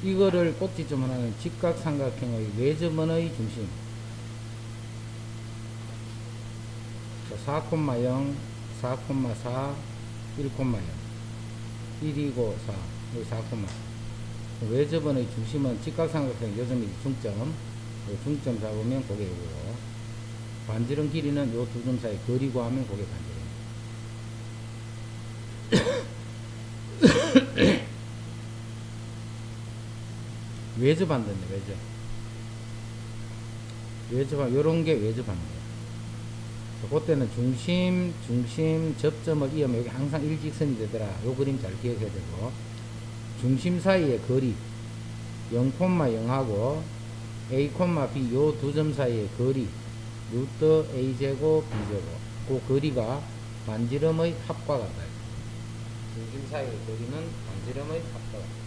이거를 꼭지점 하나는 직각삼각형의 외접원의 중심. 4,0, 4,4, 1,0. 1이고 4, 여기 4, 외접원의 중심은 직각삼각형 요점이 중점. 중점 잡으면 그게 이거고, 반지름 길이는 요 두 점 사이 거리 구하면 그게 반지름. 외접한다네, 외접. 요런 게 외접하는 거야. 그때는 중심, 접점을 이으면 여기 항상 일직선이 되더라. 요 그림 잘 기억해야 되고, 중심 사이의 거리, 0,0하고 A, B 요 두 점 사이의 거리, 루트 A제곱, B제곱. 그 거리가 반지름의 합과 같다. 중심 사이의 거리는 반지름의 합과 같다.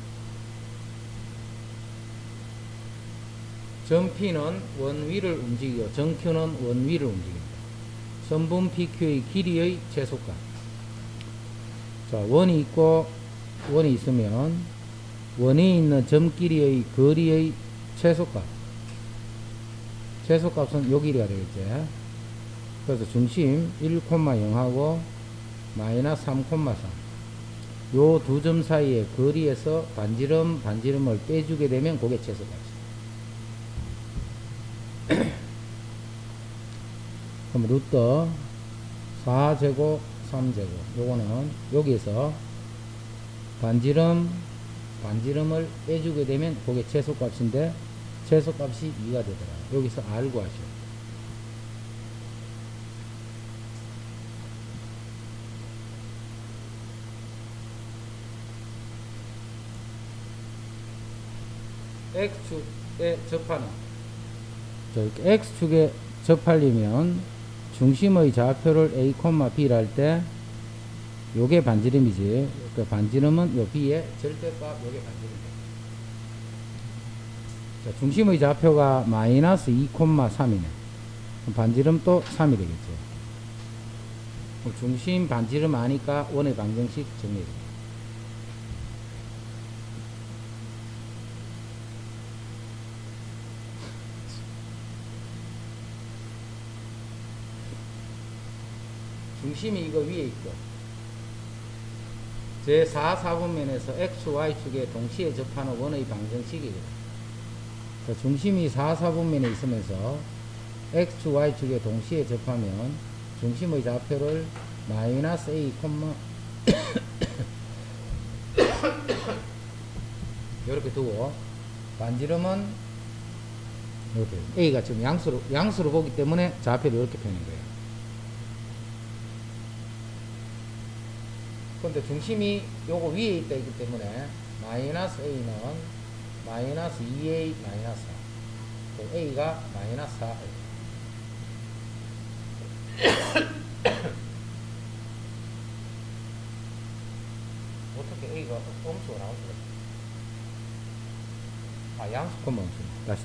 점 P는 원 위를 움직이고 점 Q는 원 위를 움직입니다. 선분 PQ의 길이의 최소값. 자, 원이 있고 원이 있으면 원에 있는 점 길이의 거리의 최소값. 최소값은 요 길이가 되겠지. 그래서 중심 1,0하고 마이너스 3,3. 요 두 점 사이의 거리에서 반지름을 빼주게 되면 그게 최소값. 그럼 루트 4제곱 3제곱 요거는 여기에서 반지름을 빼주게 되면 그게 최소값인데 최소값이 2가 되더라. 여기서 R 구하시오. X축에 접하는, X축에 접하려면 중심의 좌표를 A, B를 할 때 요게 반지름이지. 그 반지름은 요 B의 절대값 요게 반지름이다. 자, 중심의 좌표가 마이너스 2,3이네. 반지름 또 3이 되겠죠. 중심 반지름 아니까 원의 방정식 정리해줍니다. 중심이 이거 위에 있고 제 4, 4분면에서 X, Y축에 동시에 접하는 원의 방정식이거든. 중심이 4, 4분면에 있으면서 X, Y축에 동시에 접하면 중심의 좌표를 마이너스 A, 이렇게 두고 반지름은 이렇게 A가 지금 양수로 보기 때문에 좌표를 이렇게 펴는 거예요. 근데 중심이 요거 위에 있다 있기 때문에 마이너스 A는 마이너스 2A 마이너스 4. A가 마이너스 4. 어떻게 A가 음수가 나올 수가 있어? 양수 콤마 음수. 다시.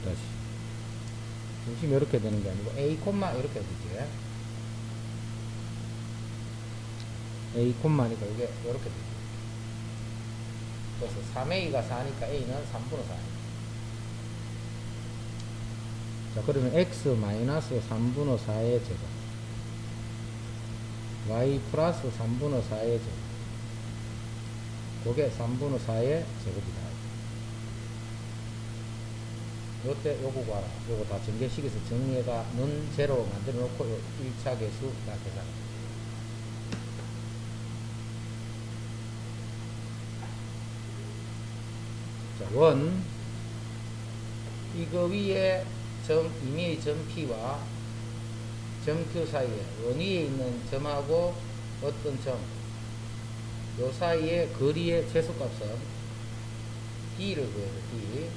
중심이 이렇게 되는 게 아니고 A 콤마 이렇게 되지. A 콤마니까 이게 이렇게 되죠. 그래서 3A가 4니까 A는 3분의 4. 자, 그러면 X 마이너스 3분의 4의 제곱, Y 플러스 3분의 4의 제곱, 그게 3분의 4의 제곱이다. 요때 요거 봐라. 요거 다 전개식에서 정리해가 는 제로 만들어 놓고 1차 계수 다 계산. 원, 이거 위에 임의의 점 P와 점 Q 사이에 원 위에 있는 점하고 어떤 점, 요 사이에 거리의 최소값은 D를 구해요.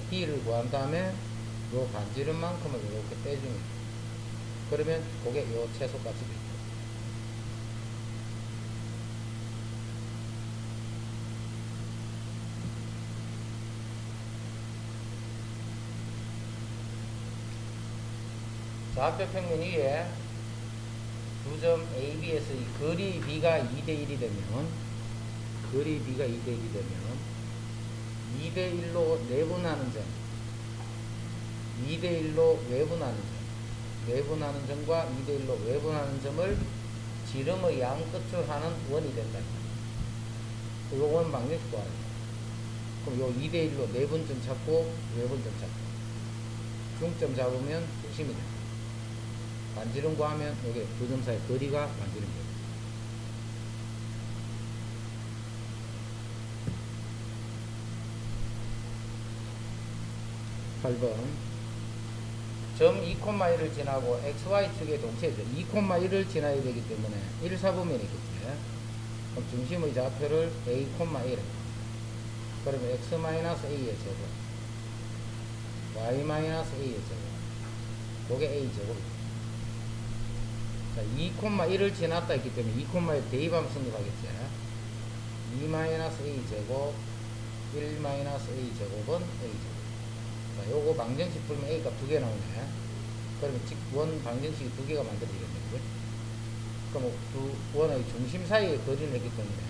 D를 구한 다음에 요 반지름만큼을 이렇게 빼줍니다. 그러면 그게 요 최소값이 되죠. 좌표 평면 위에 두 점 A, B에서 이 거리 B가 2대1이 되면, 2대1로 내분하는 점, 2대1로 외분하는 점, 내분하는 점과 2대1로 외분하는 점을 지름의 양 끝을 하는 원이 된다. 요건 방정식 구하는 거야. 그럼 요 2대1로 내분점 찾고 외분점 찾고 중점 잡으면 중심이 돼. 반지름 구하면 여기 두 점 사이 거리가 반지름 돼. 점 2,1을 지나고 XY축의 동체죠. 2,1을 지나야 되기 때문에 1사분면이 있겠지. 그럼 중심의 좌표를 A, 1 그러면 X-A의 제곱 Y-A의 제곱 그게 A 제곱. 자, 2,1을 지났다 했기 때문에 2,1 대입하면 성립하겠지. 2-A 제곱 1-A 제곱은 A 제곱. 자, 요거 방정식 풀면 A 값 2개 나오네. 그러면 원 방정식이 2개가 만들어지겠네. 그럼 원의 중심 사이에 거리를 했기 때문에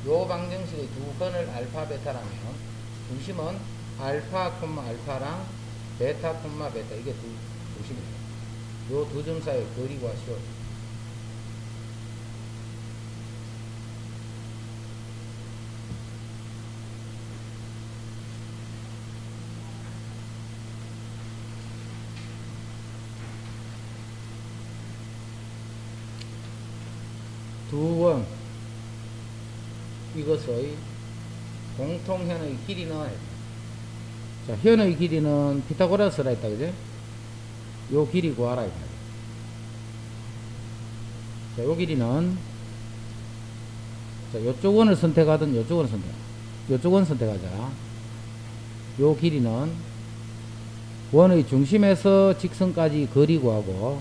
요 방정식의 두 건을 알파, 베타라면 중심은 알파, 알파랑 베타, 베타 이게 중심이에요. 요 두 점 사이의 거리 구하시오. 두 원 이것의 공통현의 길이는, 자, 현의 길이는 피타고라스라 했다 그죠? 요 길이 구하라 이 말이야. 자, 요 길이는, 자, 요쪽 원을 선택하든 요쪽 원을 요쪽 원 선택하자. 요 길이는 원의 중심에서 직선까지 거리 구하고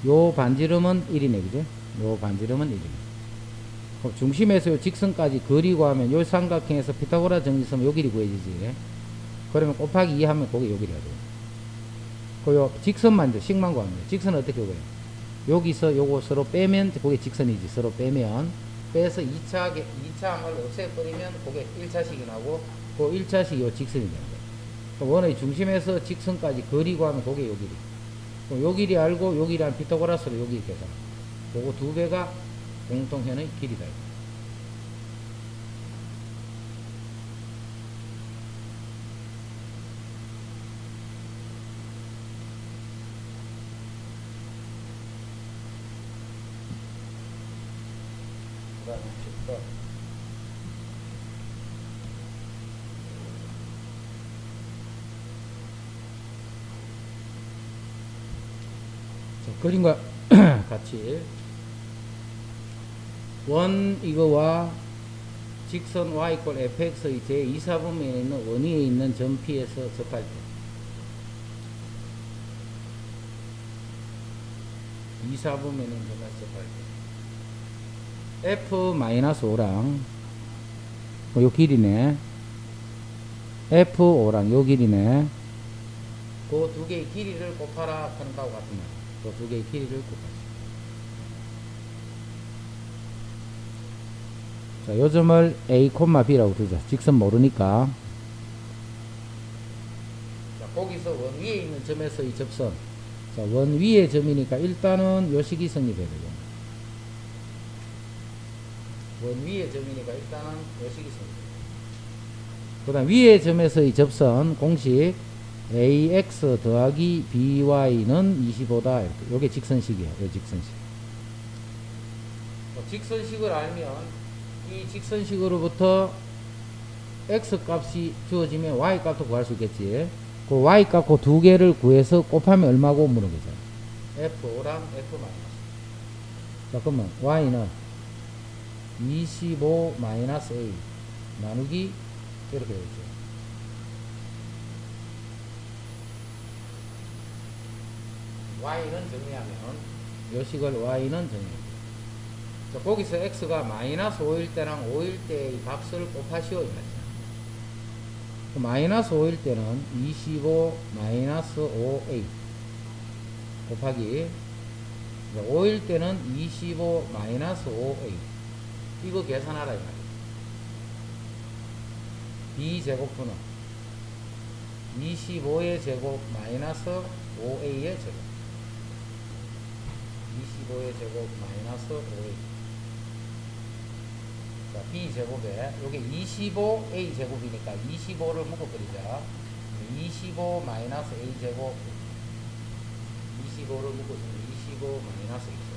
요 반지름은 1이네 그죠? 요 반지름은 1입니다. 중심에서 요 직선까지 거리 구하면 요 삼각형에서 피타고라 정리 쓰면 요 길이 구해지지. 그러면 곱하기 2 하면 그게 요 길이야. 요 직선만 이제 식만 구하면 돼. 직선은 어떻게 구해요? 여기서 요거 서로 빼면 그게 직선이지. 서로 빼면 빼서 2차 함을 없애버리면 그게 1차식이 나고 그 1차식이 요 직선이 되는 거야. 원의 중심에서 직선까지 거리 구하면 그게 요 길이. 요 길이 알고 요 길이 한 피타고라스로 요 길이 계산. 그거 두 개가 공통현의 길이다. 그 다음에 10번. 자, 그림과 같이 원 이거와 직선 y 이퀄 fx의 제2사분면에 있는 원 위에 있는 점 P에서 접할 때 2사분면에 있는 점에서 접할 때 f-5랑 요 길이네. f5랑 요 길이네. 그 두 개의 길이를 곱하라 하는 거하고 같은 말. 그 두 개의 길이를 곱하라. 자, 요 점을 A, B라고 두자. 직선 모르니까. 자, 거기서 원 위에 있는 점에서 이 접선. 자, 원 위의 점이니까 일단은 요 식이 성립해야 되고. 원 위의 점이니까 일단은 요 식이 성립. 그 다음 위의 점에서 이 접선 공식 AX 더하기 BY는 25다. 이렇게. 요게 직선식이에요. 요 직선식. 직선식을 알면 이 직선식으로부터 x 값이 주어지면 y 값도 구할 수 있겠지. 그 y 값 그 두 개를 구해서 곱하면 얼마고 물은 거죠. f5랑 f 마이너스. 잠깐만, y는 25 마이너스 a 나누기 이렇게 되겠죠. y는 정리하면 요 식을 y는 정리합니다. 거기서 x가 마이너스 5일 때랑 5일 때의 값을 곱하시오. 마이너스 5일 때는 25 마이너스 5a 곱하기 5일 때는 25 마이너스 5a 이거 계산하라 이 말이야. B제곱분은 25의 제곱 마이너스 5A의 제곱. 25의 제곱 마이너스 5A. 자, B제곱에 요게 25A 제곱이니까 25를 묶어버리자. 25 마이너스 A 제곱. 25를 묶어주면 25 마이너스 A 제곱.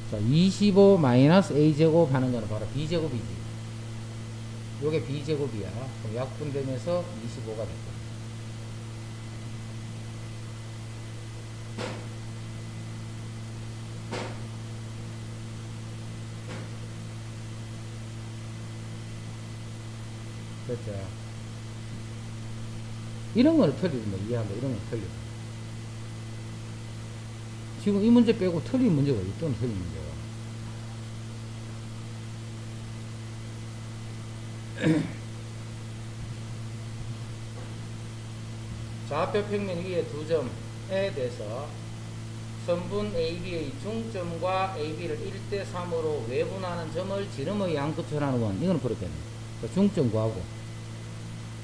자, 25 마이너스 A 제곱 하는 거는 바로 B제곱이지. 요게 B제곱이야. 그럼 약분되면서 25가 될 거야. 그렇죠. 이런 거는 틀리면 뭐 이해한다. 이런 건 틀려. 지금 이 문제 빼고 틀린 문제가 있던 틀린 문제가. 좌표 평면 위에 두 점에 대해서 선분 AB의 중점과 AB를 1대3으로 외분하는 점을 지름의 양끝으로 원. 이건 그렇겠네. 중점 구하고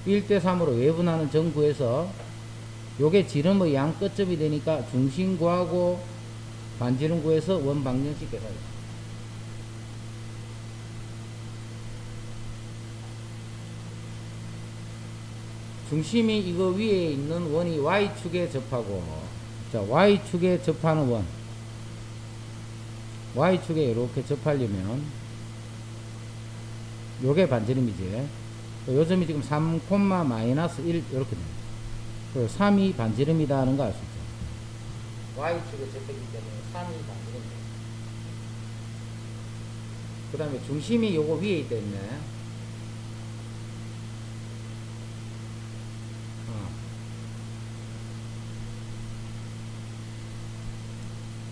1대3으로 외분하는 점 구해서 요게 지름의 양 끝점이 되니까 중심 구하고 반지름 구해서 원 방정식 계산해. 중심이 이거 위에 있는 원이 Y축에 접하고, 자, Y축에 접하는 원. Y축에 이렇게 접하려면, 요게 반지름이지. 요 점이 지금 3, 마이너스 1, 이렇게 됩니다. 그 3이 반지름이다 하는 거 알 수 있죠. Y축에 접했기 때문에 3이 반지름이다. 그 다음에 중심이 요거 위에 있다 했네.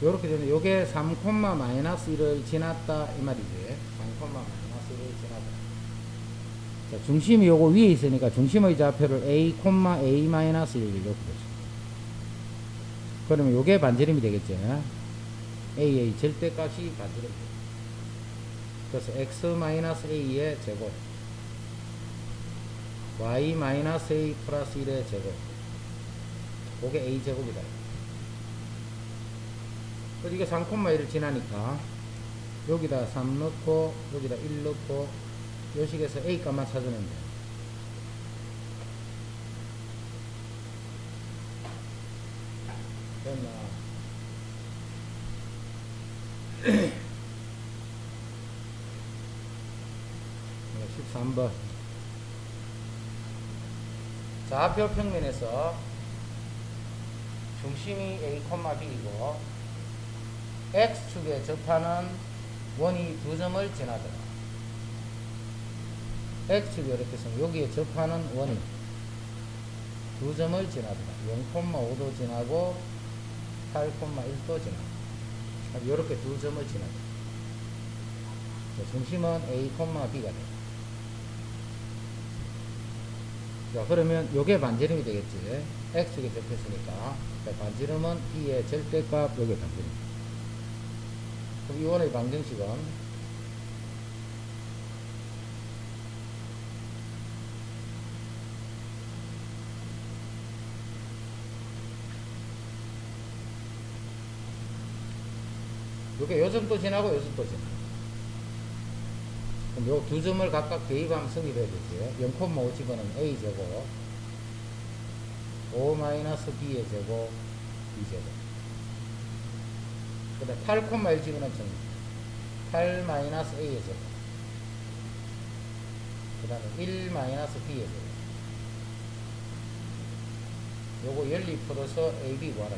요렇게 되면 요게 3, 마이너스 1을 지났다 이 말이지. 3, 마이너스 1을 지났다. 자, 중심이 요거 위에 있으니까 중심의 좌표를 A, A 마이너스 1 이렇게 보죠. 그러면 요게 반지름이 되겠죠. A의 절대값이 반지름. 그래서 X 마이너스 A의 제곱, Y 마이너스 A 플러스 1의 제곱. 그게 A 제곱이다. 그래서 이게 3,1을 지나니까 여기다 3 넣고 여기다 1 넣고 요 식에서 A 값만 찾으면 돼. 됐나? 13번. 좌표 평면에서 중심이 A, B이고 X축에 접하는 원이 두 점을 지나더라. X축이 이렇게 있으면 여기에 접하는 원이 두 점을 지나더라. 0,5도 지나고 8,1도 지나고 이렇게 두 점을 지나더라. 중심은 A, B가 돼. 자, 그러면 요게 반지름이 되겠지. X축에 접했으니까. 자, 반지름은 B의 절대값, 요게 반지름. 그럼 이 원의 방정식은 요게 요점도 지나고 요점도 지나고. 그럼 요 두 점을 각각 대입하면 성립해야 되지. 0,5 집어넣으면 A제곱, 5 마이너스 B의 제곱, B제곱. 그 다음 8,1 집어넣으면 8 마이너스 A의 제곱. 그 다음에 1 마이너스 B의 제곱. 요거 연립 풀어서 AB 구하라.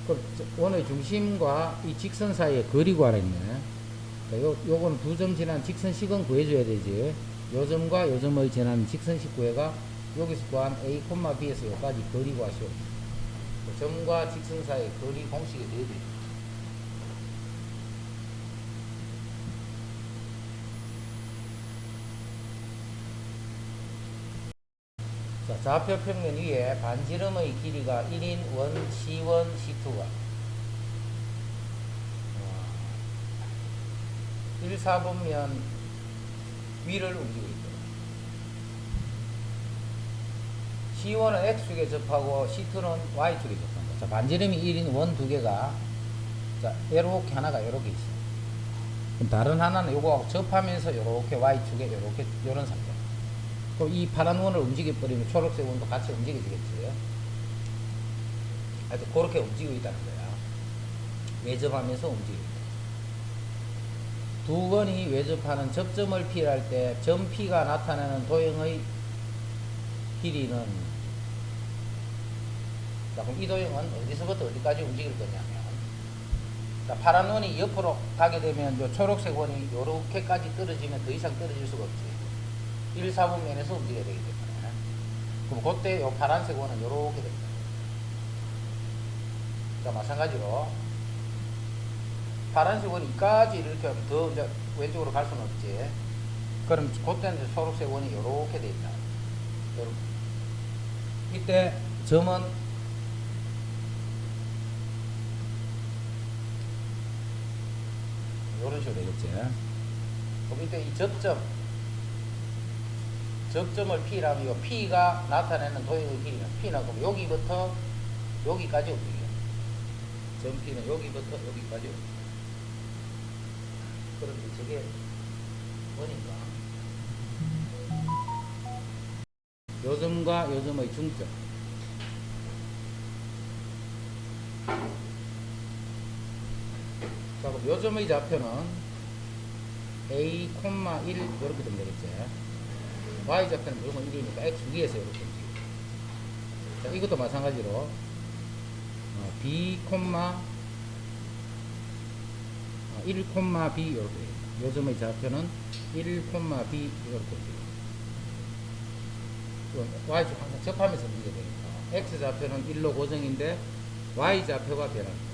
그럼 원의 중심과 이 직선 사이에 거리 구하라 했네. 요건 두 점 지난 직선식은 구해줘야 되지. 요 점과 요 점을 지나는 직선식 구해가 여기서 구한 A, B에서 여기까지 거리 구하시오. 점과 직선 사이의 거리 공식이 돼야 돼. 자, 좌표 평면 위에 반지름의 길이가 1인 원, C1, C2가 1, 4분면 위를 움직이고 있다. C1은 X축에 접하고 C2는 Y축에 접한다. 자, 반지름이 1인 원 두 개가 자, 이렇게 하나가 이렇게 있어. 그럼 다른 하나는 요거하고 접하면서 요렇게 Y축에 요렇게 요런 상태. 그럼 이 파란 원을 움직여버리면 초록색 원도 같이 움직여지겠지. 하여튼 그렇게 움직이고 있다는 거야. 외접하면서 움직이고 있다. 두 원이 외접하는 접점을 P할 때 점 P가 나타내는 도형의 길이는, 자, 그럼 이 도형은 어디서부터 어디까지 움직일 거냐면, 자, 파란 원이 옆으로 가게 되면 요 초록색 원이 요렇게까지 떨어지면 더 이상 떨어질 수가 없지. 1, 4분 면에서 움직여야 되기 때문에. 그럼 그때 요 파란색 원은 요렇게 됩니다. 자, 마찬가지로 파란색 원이 이까지 이렇게 하면 더 이제 왼쪽으로 갈 수는 없지. 그럼 그때는 이제 초록색 원이 요렇게 돼 있다. 요렇게. 이때 점은 요런 식으로 되겠지. 그럼 이때 이 접점을 P라면 이 P가 나타내는 도형의 길이는 P는 그럼 여기부터 여기까지 움직여. 점 P는 여기부터 여기까지 움직여. 그런데 저게 뭐니까? 요점과 요점의 중점. 자, 그럼 요점의 좌표는 A, 1 이렇게 되면 되겠지. Y 좌표는 무조건 1이니까 X 위에서 이렇게 움직여. 자, 이것도 마찬가지로 B, 1, B 이렇게. 요점의 좌표는 1, B 이렇게 움직여. Y축 항상 접하면서 움직여야 되니까. X 좌표는 1로 고정인데 Y 좌표가 변합니다.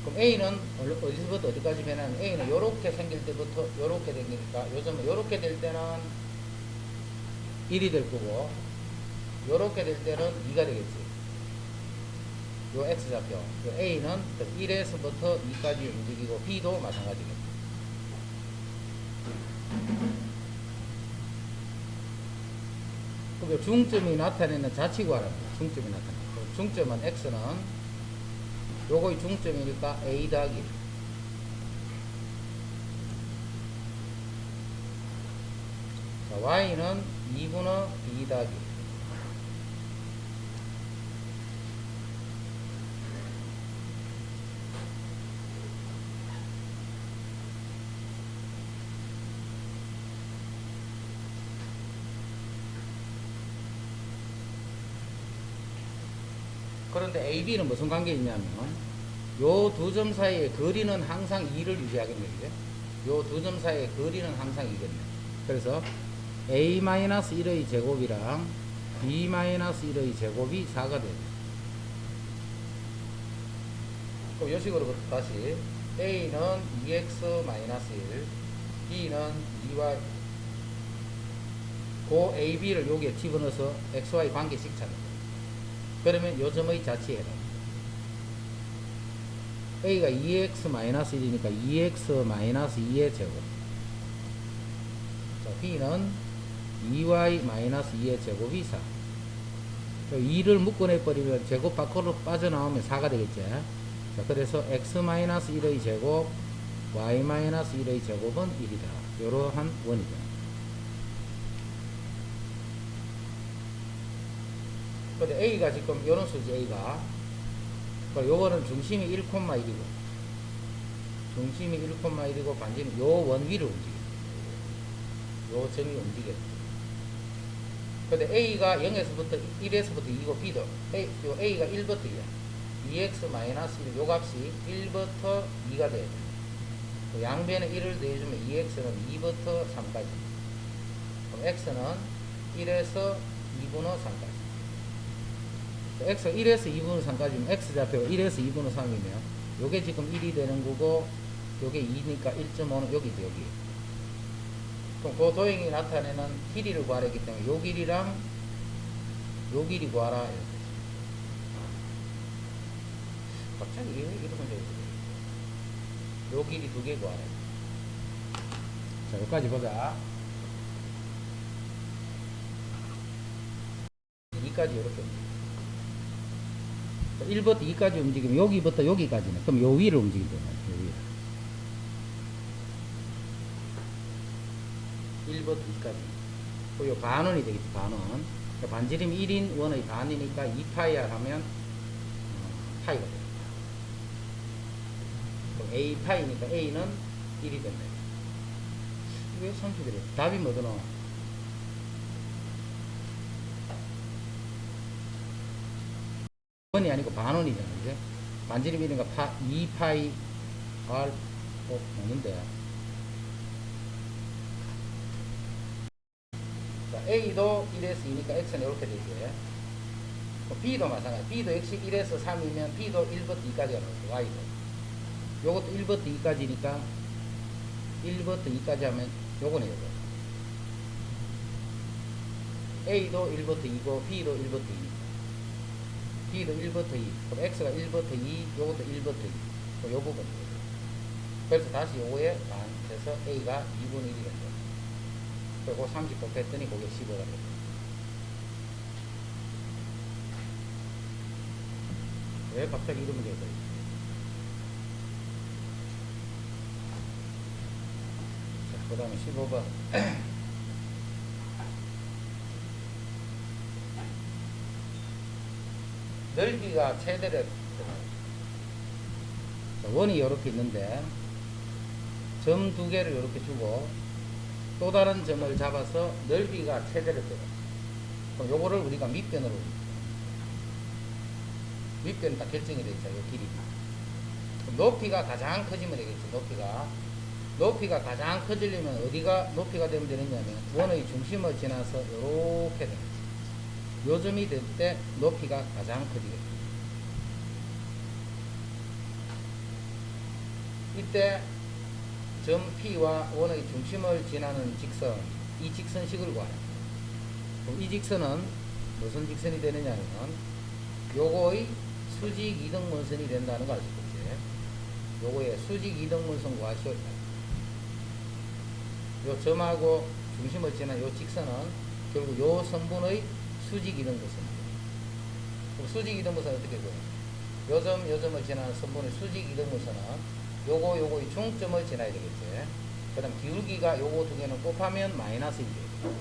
그럼 A는 어디서부터 어디까지 변하면 A는 요렇게 생길 때부터 요렇게 생기니까 요즘은 요렇게 될 때는 1이 될 거고 요렇게 될 때는 2가 되겠지. 요 X좌표. 요 A는 1에서부터 2까지 움직이고 B도 마찬가지겠지. 그럼 중점이 나타내는 자치구하라는 거야. 중점이 나타내는. 중점은 X는 요거의 중점이니까 A 더하기 1. 자, Y는 2분의 B 더하기 1. 그런데 AB는 무슨 관계 있냐면 요 두 점 사이의 거리는 항상 2를 유지하겠네. 요 두 점 사이의 거리는 항상 2겠네. 그래서 A-1의 제곱이랑 B-1의 제곱이 4가 돼요. 그럼 요 식으로 다시 A는 2x-1, B는 2y. 그 AB를 여기에 집어넣어서 XY 관계식 찾는 거예요. 그러면 요 점의 자치해라. A가 2x-1이니까 2x-2의 제곱. 자, B는 2y-2의 제곱이 4. 2를 묶어내버리면 제곱 밖으로 빠져나오면 4가 되겠지. 자, 그래서 x-1의 제곱, y-1의 제곱은 1이다. 이러한 원이다. 근데 A가 지금 이런 수지 A가. 요거는 중심이 1,1이고 중심이 1,1이고 반지는 요 원 위를 움직여. 요 점이 움직여. 근데 A가 0에서부터 1에서부터 2고 B도 요 A가 1부터 2야. 2x-1 요 값이 1부터 2가 돼야 돼. 양변에 1을 더해주면 2x는 2부터 3까지. 그럼 x는 1에서 2분의 3까지. x가 1에서 2분의 3까지면 x좌표가 1에서 2분의 3이면 요게 지금 1이 되는 거고 요게 2니까 1.5는 여기죠. 여기. 그럼 그 도형이 나타내는 길이를 구하랬기 때문에 요 길이랑 요 길이 구하라. 갑자기 이런 문제가 있어요. 요 길이 두 개 구하라. 자, 자, 여기까지 보자. 2까지 이렇게 움직여. 1부터 2까지 움직이면 여기부터 여기까지네. 그럼 요 위를 움직이면 돼요. 요 위를. 1부터 2까지. 요 반원이 되겠지, 반원. 그러니까 반지름이 1인 원의 반이니까 2파이야 하면 파이가 됩니다. 그럼 A 파이니까 A는 1이 된다. 왜 선수들이 답이 뭐더노? 원이 아니고 반원이잖아, 이제. 반지름이니까 2파이 R 오는데. 자, A도 1에서 2니까 X는 이렇게 되지. B도 마찬가지. B도 역시 1에서 3이면 B도 1부터 2까지 가는 거죠. Y도. 요것도 1부터 2까지니까 1부터 2까지 하면 요거는 요거. A도 1부터 2고 B도 1부터 2니까. B도 1부터 2. 그럼 X가 1부터 2, 요것도 1부터 2. 그럼 요 부분. 그래서 다시 요거에 반해서 A가 2분의 1이 된다. 그리고 30 곱했더니 그게 15가 된다. 왜 갑자기 이름이 되어서 그 다음에 15번. 넓이가 최대를 원이 이렇게 있는데 점 두 개를 이렇게 주고 또 다른 점을 잡아서 넓이가 최대를 빼요. 그럼 요거를 우리가 밑변으로, 밑변은 딱 결정이 되어 있죠. 요 길이. 그럼 높이가 가장 커지면 되겠죠. 높이가 가장 커지려면 어디가 높이가 되면 되느냐면 원의 중심을 지나서 이렇게 되는 거죠. 요 점이 될 때 높이가 가장 커지겠죠. 이때 점 P와 원의 중심을 지나는 직선, 이 직선식을 구하라. 그럼 이 직선은 무슨 직선이 되느냐면 요거의 수직 이등분선이 된다는 거 아시겠지? 요거의 수직 이등분선 구하시오. 요 점하고 중심을 지난 요 직선은 결국 요 선분의 수직 이등분선입니다. 그럼 수직 이등분선은 어떻게 보여? 요 점을 지나는 선분의 수직 이등분선은 요거의 중점을 지나야 되겠지. 그 다음 기울기가 요거 두 개는 곱하면 마이너스 1이에요.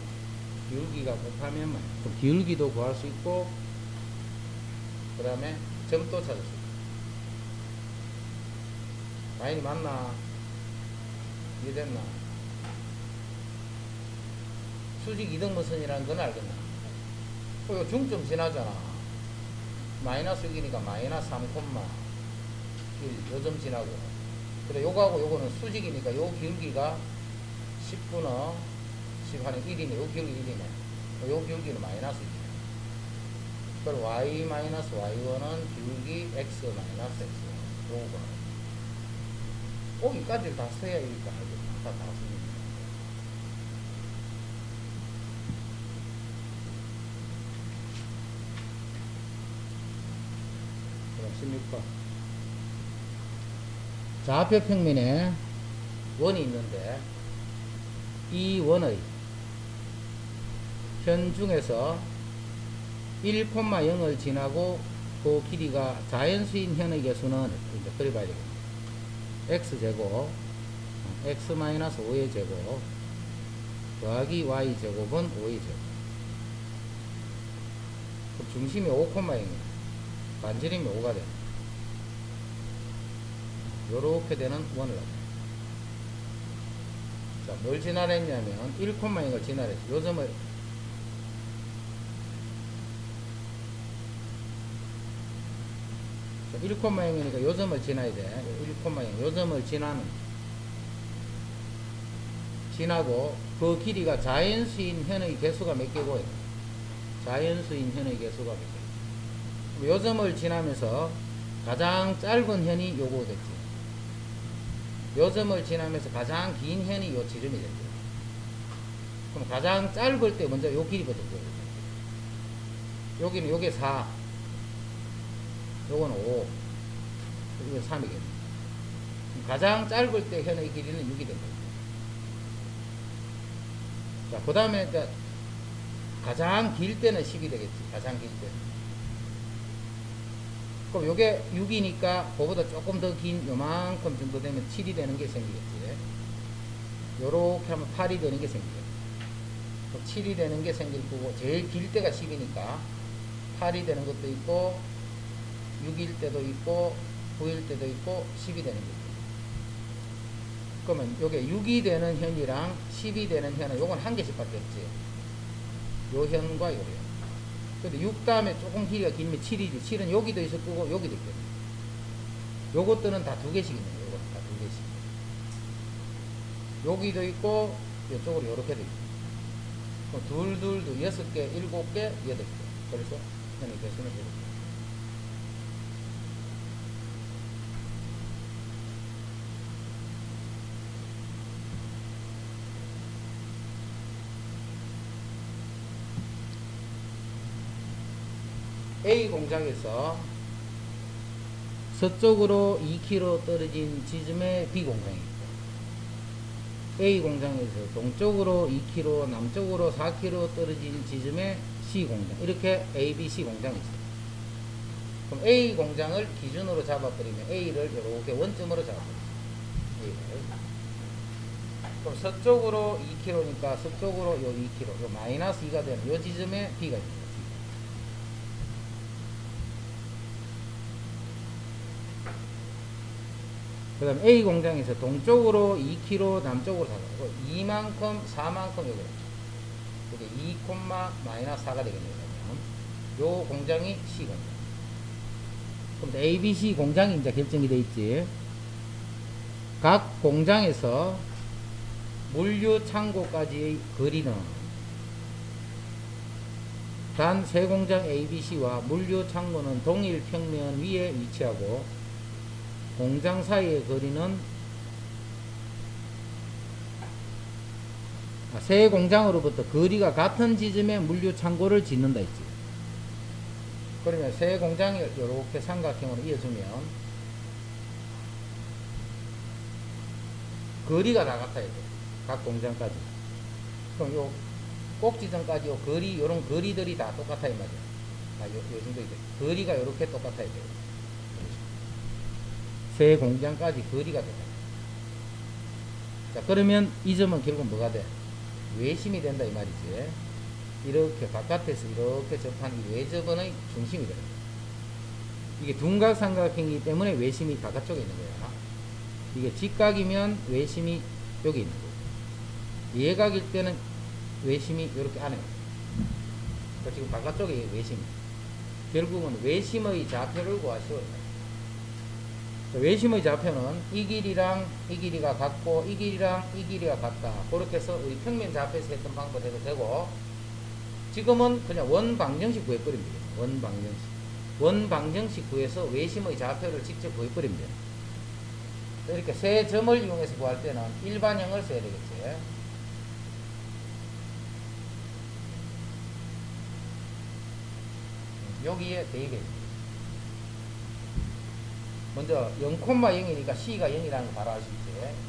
기울기가 곱하면 마이너스. 그럼 기울기도 구할 수 있고, 그 다음에 점도 찾을 수 있고. 라인이 맞나? 이해됐나? 수직 이등분선이라는 건 알겠나? 요 중점 지나잖아. 마이너스 6이니까 마이너스 3, 1, 요점 지나고. 그래, 요거하고 요거는 수직이니까 요 기울기가 10분의 10 하는 1이네. 요 기울기 1이네. 요 기울기는 마이너스 1이네. 그럼 y 마이너스 y1은 기울기 x 마이너스 x. 요거. 여기까지 다 써야 이니까 알겠다. 다 씁니다. 그럼 16번. 좌표 평면에 원이 있는데 이 원의 현 중에서 1,0을 지나고 그 길이가 자연수인 현의 개수는 이제 그려봐야 되겠네. x제곱 x-5의 제곱 더하기 y제곱은 5의 제곱. 그 중심이 5,0입니다. 반지름이 5가 됩니다. 요렇게 되는 원을 하죠. 자, 뭘 지나랬냐면 1,0을 지나랬죠. 요 점을 자, 1,0이니까 요 점을 지나야 돼. 1,0 요 점을 지나고 그 길이가 자연수인 현의 개수가 몇 개고요? 자연수인 현의 개수가 몇 개? 요 점을 지나면서 가장 짧은 현이 요거 됐지. 요 점을 지나면서 가장 긴 현이 요 지름이 됐죠. 그럼 가장 짧을 때 먼저 요 길이부터 구해야 여기는 요게 4, 요거는 5, 이건 3이겠네. 가장 짧을 때 현의 길이는 6이 된 거죠. 자, 그 다음에 이제 가장 길 때는 10이 되겠지. 가장 길 때. 그럼 요게 6이니까 그보다 조금 더 긴 요만큼 정도 되면 7이 되는 게 생기겠지. 요렇게 하면 8이 되는 게 생기겠지. 7이 되는 게 생길 거고, 제일 길 때가 10이니까 8이 되는 것도 있고 6일 때도 있고 9일 때도 있고 10이 되는 거죠. 그러면 요게 6이 되는 현이랑 10이 되는 현은 요건 한 개씩밖에 없지. 요 현과 요 현. 근데 6 다음에 조금 길이가 길면 7이지. 7은 여기도 있을 거고 여기도 있거든. 요것들은 다 두 개씩 있는 거예요. 요것도 다 두 개씩. 여기도 있고 이쪽으로 요렇게도 있고. 그럼 둘둘도 6개, 7개, 8개. 그래서 현의 개수는 이렇게. A 공장에서 서쪽으로 2km 떨어진 지점에 B 공장이 있고, A 공장에서 동쪽으로 2km, 남쪽으로 4km 떨어진 지점에 C 공장, 이렇게 A, B, C 공장이 있어요. 그럼 A 공장을 기준으로 잡아버리면 A를 이렇게 원점으로 잡아버려요. 그럼 서쪽으로 2km니까 서쪽으로 요 2km, 요 마이너스 2가 되는 요 지점에 B가 있습니다. 그 다음 A 공장에서 동쪽으로 2km, 남쪽으로 4km, 2만큼, 4만큼 여기 이게 2, 마이너스 4가 되겠네요. 요 공장이 C 공장. 그럼 A, B, C 공장이 이제 결정이 되어 있지. 각 공장에서 물류 창고까지의 거리는 단 세 공장 A, B, C와 물류 창고는 동일 평면 위에 위치하고 공장 사이의 거리는 세 공장으로부터 거리가 같은 지점에 물류 창고를 짓는다 했지. 그러면 세 공장이 이렇게 삼각형으로 이어주면 거리가 다 같아야 돼. 각 공장까지. 그럼 요 꼭지점까지 요 거리, 요런 거리들이 다 똑같아 이 말이야. 요 정도 이제 거리가 요렇게 똑같아야 돼요. 세 공장까지 거리가 돼요. 자, 그러면 이 점은 결국 뭐가 돼? 외심이 된다 이 말이지. 이렇게 바깥에서 이렇게 접한 이 외접원의 중심이 돼요. 이게 둔각삼각형이기 때문에 외심이 바깥쪽에 있는 거야. 이게 직각이면 외심이 여기 있는 거고, 예각일 때는 외심이 이렇게 안에 있는 거야. 그러니까 지금 바깥쪽에 외심이. 결국은 외심의 좌표를 구하시오. 외심의 좌표는 이 길이랑 이 길이가 같고 이 길이랑 이 길이가 같다. 그렇게 해서 우리 평면 좌표에서 했던 방법을 해도 되고, 지금은 그냥 원방정식 구해버리면 돼요. 원방정식. 원방정식 구해서 외심의 좌표를 직접 구해버리면 돼요. 이렇게 세 점을 이용해서 구할 때는 일반형을 써야 되겠지. 여기에 대입해. 먼저 0,0이니까 C가 0이라는 거 바로 아시지?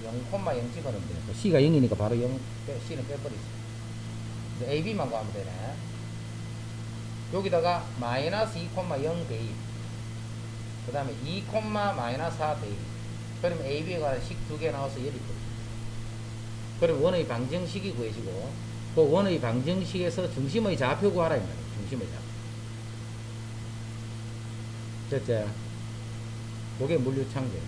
0,0 집어넣으면 돼. C가 0이니까 바로 0, C는 빼버리지. AB만 구하면 되네. 여기다가 마이너스 2,0 대입. 그 다음에 2, 마이너스 4 대입. 그러면 AB가 식 두 개 나와서 열이 버리죠. 그럼 원의 방정식이 구해지고, 그 원의 방정식에서 중심의 좌표 구하라 이 말이에요. 중심의 좌표. 됐죠? 그게 물류창고예요.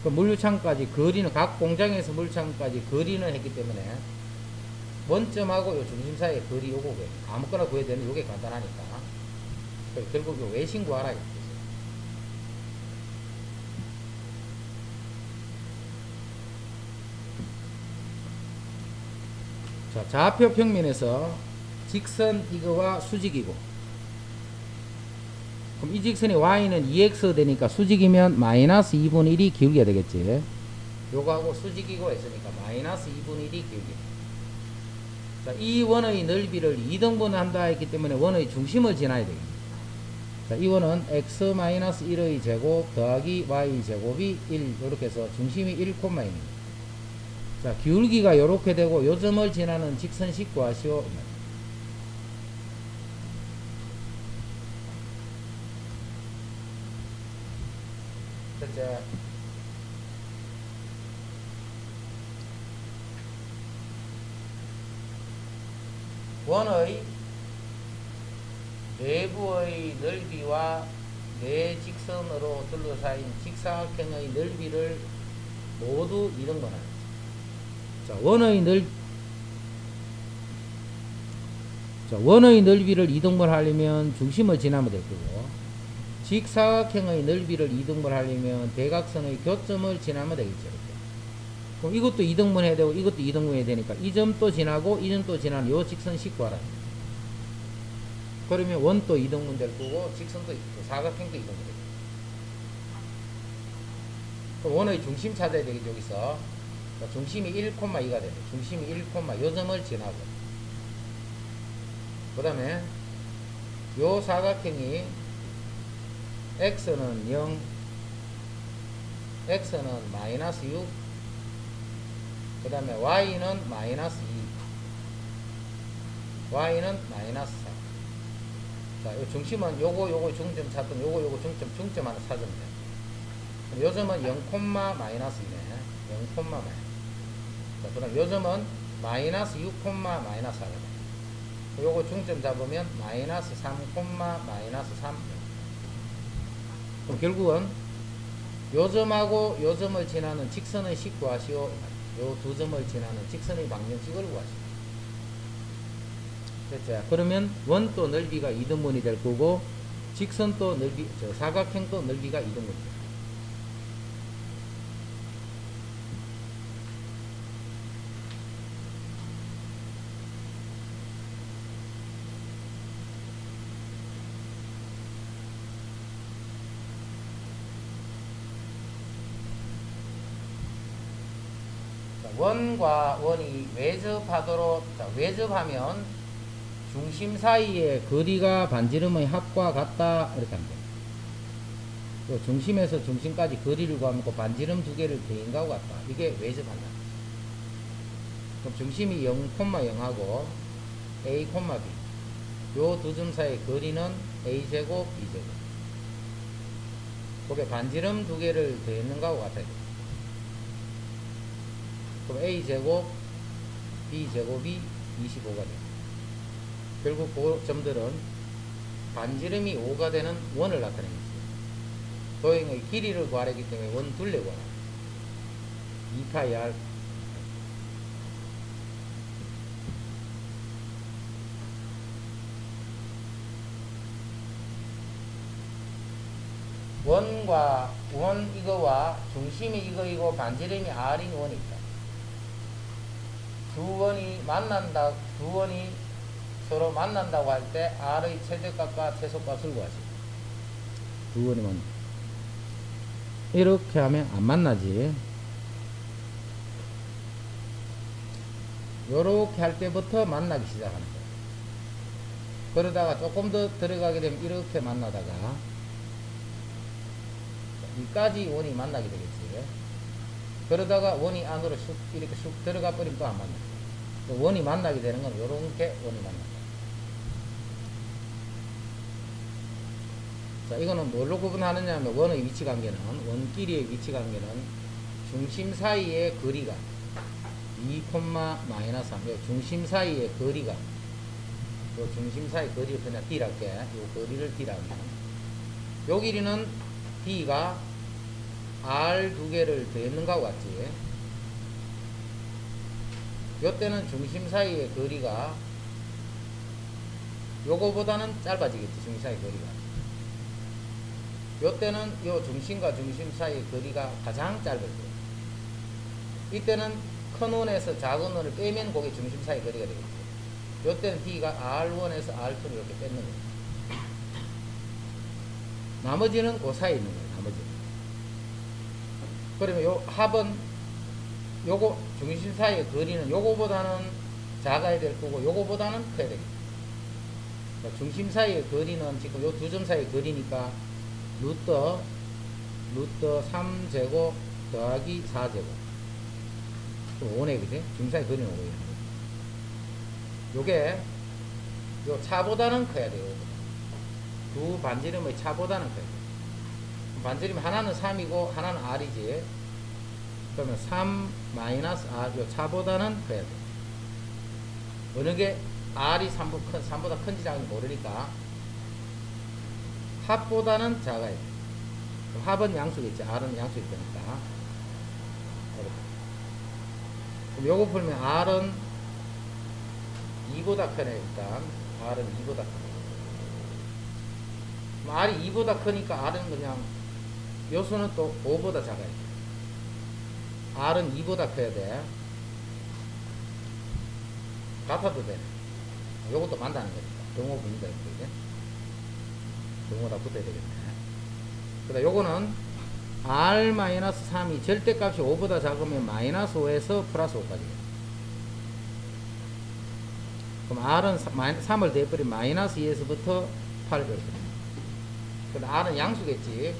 그 물류창고까지 거리는, 각 공장에서 물류창고까지 거리는 했기 때문에 원점하고 요 중심 사이의 거리 요거 구해. 아무거나 구해야 되는 요게 간단하니까. 결국 요 외심 구하라. 자, 좌표 평면에서 직선 이거와 수직이고, 그럼 이 직선의 y는 2x 되니까 수직이면 마이너스 2분의 1이 기울기가 되겠지. 요거하고 수직이고 했으니까 마이너스 2분의 1이 기울기. 자, 이 원의 넓이를 2등분 한다 했기 때문에 원의 중심을 지나야 되겠네. 자, 이 원은 x-1의 제곱 더하기 y 제곱이 1, 이렇게 해서 중심이 1,1입니다. 자, 기울기가 요렇게 되고 요 점을 지나는 직선식 구하시오. 첫째, 원의 내부의 넓이와 내 직선으로 둘러싸인 직사각형의 넓이를 모두 이등분하는. 자, 원의 넓이를 이등분하려면 중심을 지나면 될 거고, 직사각형의 넓이를 이등분하려면 대각선의 교점을 지나면 되겠죠. 이렇게. 그럼 이것도 이등분해야 되고 이것도 이등분해야 되니까 이 점도 지나고 이 점도 지나는 요 직선식 구하라. 그러면 원도 이등분 될 거고 직선도 사각형도 이등분 될 거고. 그럼 원의 중심 찾아야 되겠죠. 여기서 중심이 1,2가 되네. 중심이 1, 요 점을 지나고, 그 다음에 요 사각형이 x는 0, x는 마이너스 6, 그 다음에 y는 마이너스 2, y는 마이너스 4. 자, 요 중심은 요거 중점 찾든 요거 중점 하나 찾으면 돼. 요 점은 0, 마이너스 2네. 0, 마이너스. 자, 그 다음 요 점은 마이너스 6, 마이너스 4가 돼. 요거 중점 잡으면 마이너스 3, 마이너스 3. 그럼 결국은 요 점하고 요 점을 지나는 직선의 식 구하시오. 요 두 점을 지나는 직선의 방정식을 구하시오. 됐죠? 그러면 원도 넓이가 이등분이 될 거고 직선도 넓이, 사각형도 넓이가 이등분이 될 거고. 원과 원이 외접하도록, 자, 외접하면 중심 사이의 거리가 반지름의 합과 같다. 이렇게 합니다. 중심에서 중심까지 거리를 구하면 그 반지름 두 개를 더한 거하고 같다. 이게 외접한다. 그럼 중심이 0,0하고 A, B. 요 두 점 사이의 거리는 A제곱, B제곱. 그게 반지름 두 개를 더했는 거하고 같아요. 그럼 A제곱, B제곱이 25가 돼요. 결국 그 점들은 반지름이 5가 되는 원을 나타내는 것이죠. 도형의 길이를 구하기 때문에 원 둘레 구하라. 2파이 R. 원과 원 이거와 중심이 이거이고 반지름이 R인 원이 있다. 두 원이 만난다. 두 원이 서로 만난다고 할 때 R의 최대값과 최소값을 구하시오. 두 원이 만나. 이렇게 하면 안 만나지. 요렇게 할 때부터 만나기 시작하는 거예요. 그러다가 조금 더 들어가게 되면 이렇게 만나다가 여기까지 원이 만나게 되겠지. 그러다가 원이 안으로 쑥 이렇게 쑥 들어가 버리면 또 안 만나. 원이 만나게 되는 건 요렇게 원이 만난다. 자, 이거는 뭘로 구분하느냐 하면 원의 위치 관계는, 원끼리의 위치 관계는 중심 사이의 거리가 2, 마이너스 3. 중심 사이의 거리가, 요 중심 사이 거리를 그냥 D랄게. 요 거리를 D라면 요 길이는 D가 R 두 개를 더했는 거하고 같지. 요 때는 중심 사이의 거리가 요거보다는 짧아지겠지. 중심 사이의 거리가. 요 때는 요 중심과 중심 사이의 거리가 가장 짧을 거예요. 이때는 큰 원에서 작은 원을 빼면 그게 중심 사이의 거리가 되겠죠. 요 때는 D가 R1에서 R2를 이렇게 뺏는 거예요. 나머지는 그 사이에 있는 거예요. 나머지는. 그러면 요 합은 요거 중심 사이의 거리는 요거보다는 작아야 될 거고 요거보다는 커야 되겠죠. 그러니까 중심 사이의 거리는 지금 요 두 점 사이의 거리니까 루트 3제곱 더하기 4제곱. 좀 오네, 그지? 중심이 그리는 오예요. 요게, 요 차보다는 커야 돼요. 두 반지름의 차보다는 커야 돼요. 반지름 하나는 3이고, 하나는 R이지. 그러면 3 마이너스 R, 요 차보다는 커야 돼요. 어느 게 R이 3보다 큰지 작은지 모르니까, 합보다는 작아야 돼요. 합은 양수겠지. R은 양수일 거니까. 이렇게. 그럼 요거 풀면 R은 2보다 크네, 일단. R은 2보다 크네. 그럼 R이 2보다 크니까 R은 그냥, 요수는 또 5보다 작아야 돼. R은 2보다 커야 돼. 같아도 되네. 요것도 만다는 거니까. 동호 분위기가 있고, 이제. 동호다 붙어야 되겠네. 그 다음 요거는 R-3이 절대값이 5보다 작으면 마이너스 5에서 플러스 5까지. 그럼 R은 3을 대버린 마이너스 2에서부터 8 이렇게 됩니다. 근데 R은 양수겠지.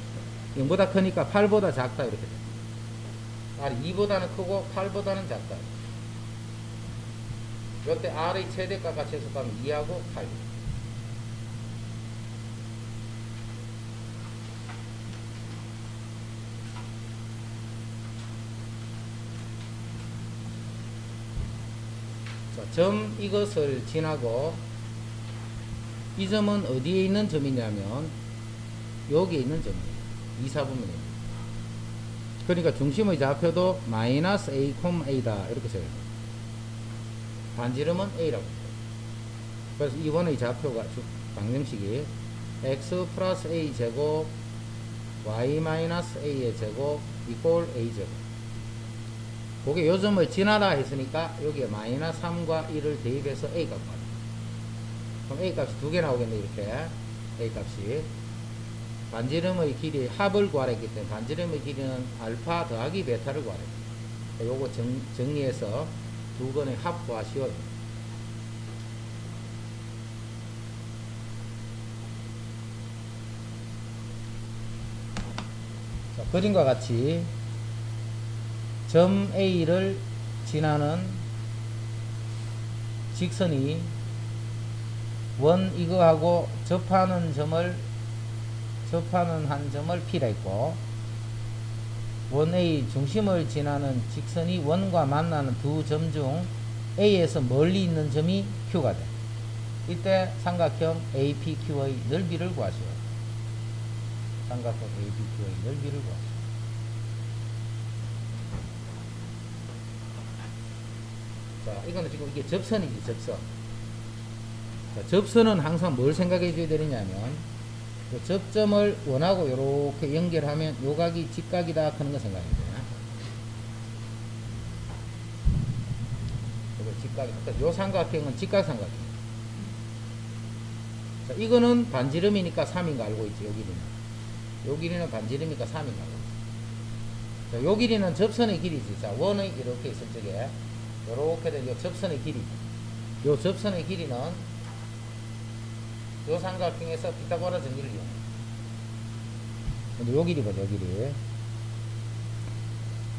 0보다 크니까 8보다 작다 이렇게 됩니다. R이 2보다는 크고 8보다는 작다. 이때 R의 최대값과 최소값은 2하고 8. 점 이것을 지나고 이 점은 어디에 있는 점이냐면 여기에 있는 점이에요. 2, 4분면이에요. 그러니까 중심의 좌표도 마이너스 A, A다 이렇게 써요. 반지름은 A라고 해요. 그래서 이번의 좌표가 방정식이 x 플러스 A 제곱 y 마이너스 A의 제곱 이꼴 A 제곱. 그게 요점을 지나라 했으니까 여기에 마이너스 3과 1을 대입해서 A 값 받아요. 그럼 A 값이 두 개 나오겠네, 이렇게. A 값이. 반지름의 길이 합을 구하라 했기 때문에 반지름의 길이는 알파 더하기 베타를 구하라 했어요. 요거 정리해서 두 번의 합 구하시오. 자, 그림과 같이 점 A를 지나는 직선이 원 이거하고 접하는 한 점을 P라 했고, 원 A 중심을 지나는 직선이 원과 만나는 두 점 중 A에서 멀리 있는 점이 Q가 돼. 이때 삼각형 APQ의 넓이를 구하시오. 삼각형 APQ의 넓이를 구하시오. 자, 이거는 지금 이게 접선이지, 접선. 자, 접선은 항상 뭘 생각해 줘야 되느냐면, 그 접점을 원하고 이렇게 연결하면 요 각이 직각이다 하는 거 생각해야 돼요. 이거 직각이, 그러니까 요 삼각형은 직각삼각형. 자, 이거는 반지름이니까 3인 거 알고 있지, 요 길이는. 요 길이는 반지름이니까 3인 거 알고 있지. 자, 요 길이는 접선의 길이지. 자, 원의 이렇게 있을 적에 요렇게 된 요 접선의 길이. 요 접선의 길이는 요 삼각형에서 피타고라 정리를 이용해. 근데 요 길이 보자, 요 길이.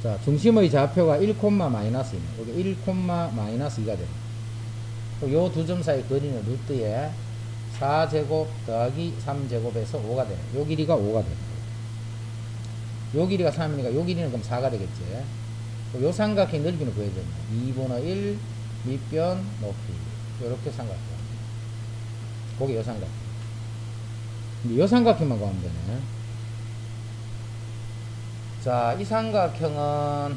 자, 중심의 좌표가 1, 마이너스 2네. 여기 1, 마이너스 2가 돼. 요 두 점 사이 거리는 루트에 4제곱 더하기 3제곱에서 5가 되네. 요 길이가 5가 되네. 요 길이가 3이니까 요 길이는 그럼 4가 되겠지. 요 삼각형 넓이는 구해야 됩니다. 2분의 1 밑변 높이. 요렇게 삼각형. 그게 요 삼각형. 근데 요 삼각형만 구하면 되네. 자, 이 삼각형은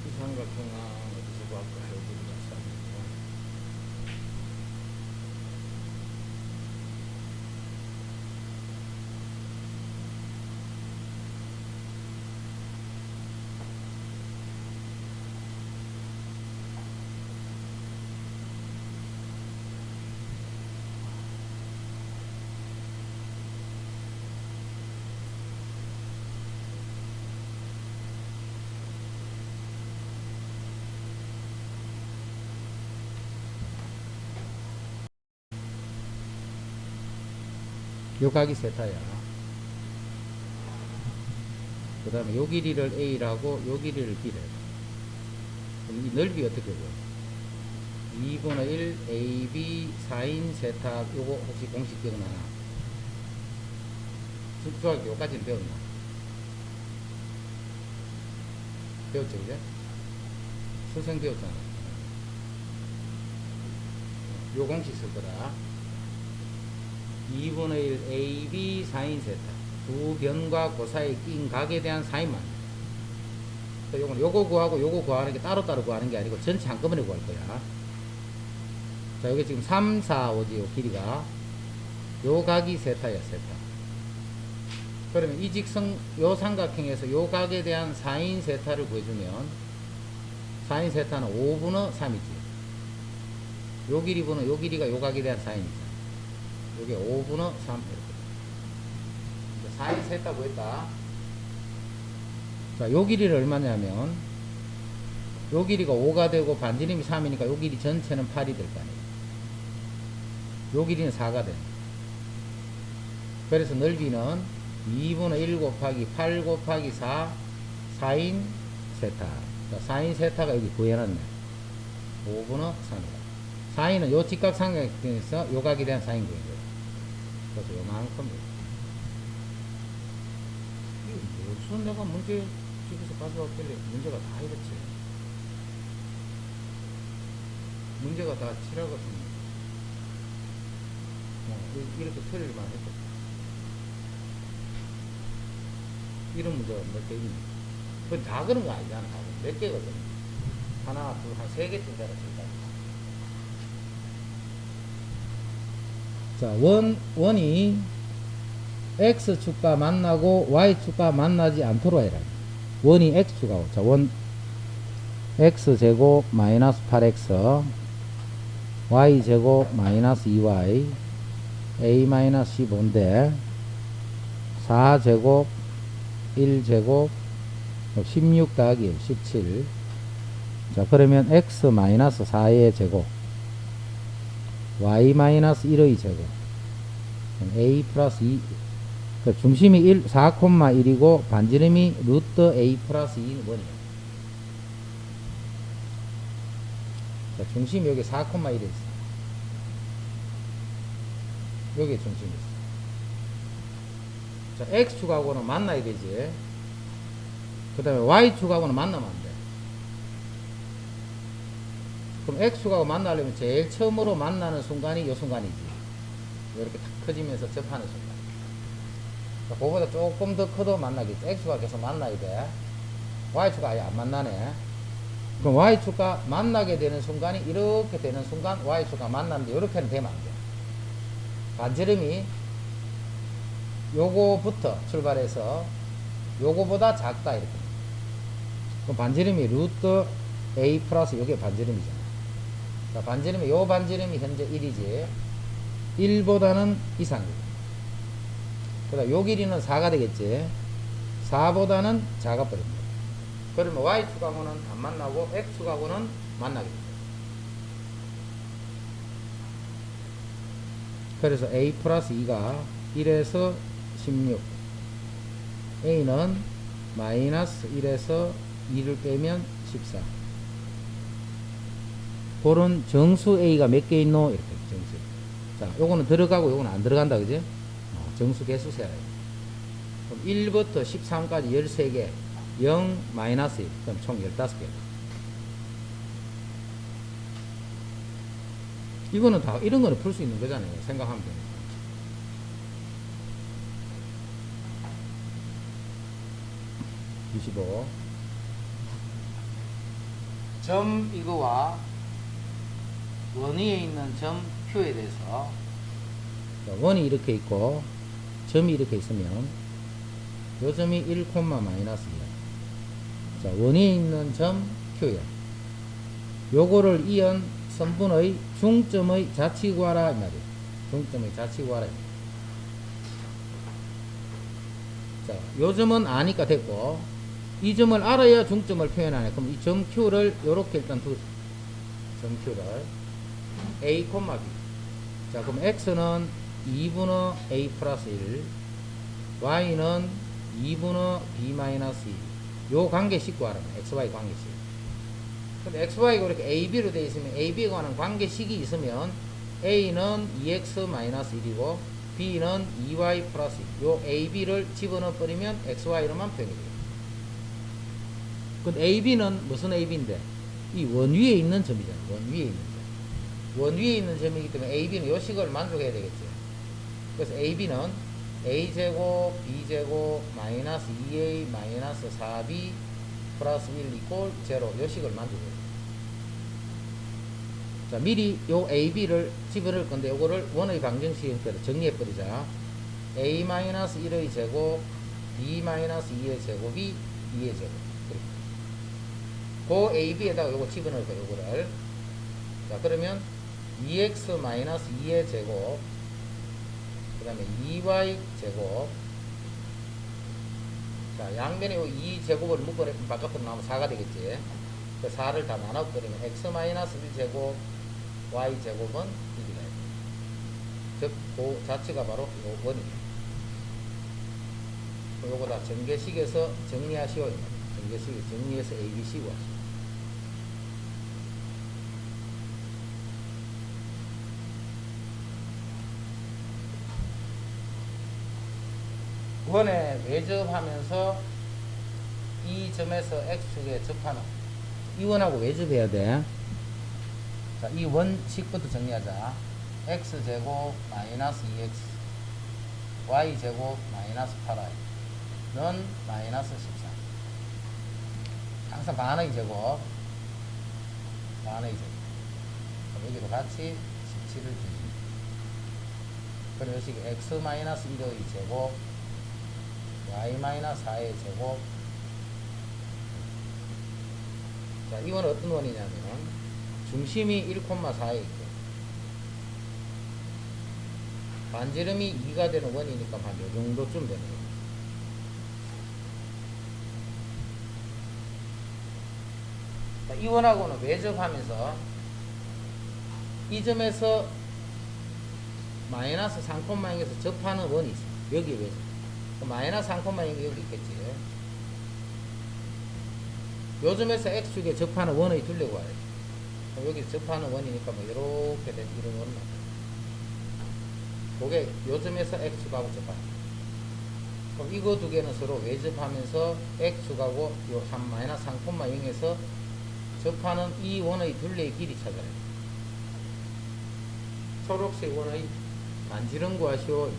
이 삼각형은 어디서 구할까? 여기 요 각이 세타야. 그 다음에 요 길이를 A라고 요 길이를 B래. 그럼 이 넓이 어떻게 보여? 2분의 1 AB 사인 세타. 요거 혹시 공식 기억나나? 수학이 요까지는 배웠나? 배웠죠, 그죠? 수생 배웠잖아. 요 공식 쓸 거다. 2분의 1 AB 사인 세타. 두 변과 그 사이 낀 각에 대한 사인만. 요건 요거 구하고 요거 구하는 게 따로따로 구하는 게 아니고 전체 한꺼번에 구할 거야. 자, 여기 지금 3, 4, 5지, 요 길이가. 요 각이 세타야, 세타. 그러면 이 직선, 요 삼각형에서 요 각에 대한 사인 세타를 구해주면, 사인 세타는 5분의 3이지. 요 길이분은 요 길이가 요 각에 대한 사인이죠. 요게 5분의 3. 이렇게. 사인 세타 구했다. 자, 요 길이를 얼마냐면, 요 길이가 5가 되고 반지름이 3이니까 요 길이 전체는 8이 될 거 아니에요. 요 길이는 4가 돼. 그래서 넓이는 2분의 1 곱하기 8 곱하기 4 사인 세타. 자, 사인 세타가 여기 구해놨네. 5분의 3이다. 사인은 요 직각삼각형에서 요 각에 대한 사인 구해줘요. 그래서 요만큼. 무슨 내가 문제 집에서 가져왔길래 문제가 다 이렇지. 문제가 다 칠하거든요. 이렇게 처리만 했고. 이런 문제가 몇 개 있네. 그건 다 그런 거 아니잖아. 몇 개거든. 하나, 둘, 한 3개쯤 되라 칠까. 자, 원이 X축과 만나고 Y축과 만나지 않도록 해라. 원이 X축하고. 자, 원, X제곱 마이너스 8X, Y제곱 마이너스 2Y, A 마이너스 15인데, 4제곱 1제곱 16 더하기 1 17. 자, 그러면 x 마이너스 4의 제곱 y 마이너스 1의 제곱 a 플러스 2. 그 중심이 1, 4,1이고 반지름이 루트 a 플러스 2는 뭐냐. 자, 중심이 여기 4,1에 있어. 여기 중심이 있어. 자, X축하고는 만나야 되지. 그 다음에 Y축하고는 만나면 안 돼. 그럼 X축하고 만나려면 제일 처음으로 만나는 순간이 요 순간이지. 이렇게 탁 커지면서 접하는 순간. 자, 그거보다 조금 더 커도 만나겠지. X축과 계속 만나야 돼. Y축과 아예 안 만나네. 그럼 Y축과 만나게 되는 순간이 이렇게 되는 순간 Y축과 만나는데 이렇게는 되면 안 돼. 반지름이 요거부터 출발해서 요거보다 작다 이렇게. 그럼 반지름이 루트 a 플러스 요게 반지름이잖아. 자, 반지름이 요 반지름이 현재 1이지. 1보다는 이상이고. 그다음 요 길이는 4가 되겠지. 4보다는 작아버립니다. 그러면 y축하고는 안 만나고 x축하고는 만나게 됩니다. 그래서 a 플러스 2가 1에서 16, a는 마이너스 1에서 2를 빼면 14. 그런 정수 a가 몇 개 있노? 이렇게 정수. 자, 요거는 들어가고 요거는 안 들어간다, 그지? 정수 개수 세라. 그럼 1부터 13까지 13개, 0, 마이너스 1, 그럼 총 15개. 이거는 다, 이런 거는 풀 수 있는 거잖아요. 생각하면 되니까. 점 이거와 원 위에 있는 점 Q에 대해서 원이 이렇게 있고 점이 이렇게 있으면 요 점이 1, 마이너스 2야. 자, 원 위에 있는 점 Q야. 요거를 이은 선분의 중점의 자치 구하라 이 말이야. 중점의 자치 구하라. 자, 요 점은 아니까 됐고 이 점을 알아야 중점을 표현하네. 그럼 이 점 Q를 요렇게 일단 두 점 Q를 A, B. 자, 그럼 X는 2분의 a 플러스 1, y는 2분의 b 마이너스 1. 요 관계식 구하라고. xy 관계식. 근데 xy가 이렇게 ab로 되어 있으면 ab에 관한 관계식이 있으면 a는 2x 마이너스 1이고 b는 2y 플러스 1. 요 ab를 집어넣어 버리면 xy로만 표현이 돼요. 근데 ab는 무슨 ab인데? 이 원 위에 있는 점이잖아. 원 위에 있는 점. 원 위에 있는 점이기 때문에 ab는 요 식을 만족해야 되겠지. 그래서 ab는 a제곱 b제곱 마이너스 2a 마이너스 4b 플러스 1 이꼴 제로 요 식을 만족해야 돼. 자, 미리 요 ab를 집어넣을 건데 요거를 원의 방정식 형태로 정리해 버리자. a 마이너스 1의 제곱 b 마이너스 2의 제곱이 2의 제곱. 그 ab에다가 요거 집어넣을 거예요. 요거를. 자, 그러면 2x 마이너스 2의 제곱 그 다음에 2y 제곱. 자, 양변에 요 2제곱을 묶어내면 바깥으로 나오면 4가 되겠지. 그 4를 다 나눠버리면 x 마이너스 1제곱 y 제곱은 1이다. 즉, 그 자체가 바로 요 원이에요. 요거 다 전개식에서 정리하시오. 전개식에서 정리해서 ABC 구하시오. 원에 외접하면서 이 점에서 x축에 접하는 이 원하고 외접해야 돼. 자, 이 원식부터 정리하자. x제곱 마이너스 2x y제곱 마이너스 8y 는 마이너스 14. 항상 반의 제곱 반의 제곱. 여기도 같이 17을 주지. 그럼 여기 x 마이너스 1의 제곱 y 마이너스 4의 제곱. 자, 이 원은 어떤 원이냐면 중심이 1,4에 있고 반지름이 2가 되는 원이니까 한 요 정도쯤 되는 거예요. 자, 이 원하고는 외접하면서 이 점에서 마이너스 3,0에서 접하는 원이 있어요. 여기에 외접. 마이너스 3,0이 여기 있겠지. 요즘에서 x축에 접하는 원의 둘레 구하래. 여기 접하는 원이니까 뭐 이렇게 된 이런 원만. 그게 요즘에서 x축하고 접하는. 그럼 이거 두 개는 서로 외접하면서 x축하고 요 마이너스 3,0에서 접하는 이 원의 둘레의 길이 찾아야 돼. 초록색 원의 반지름 구하시오.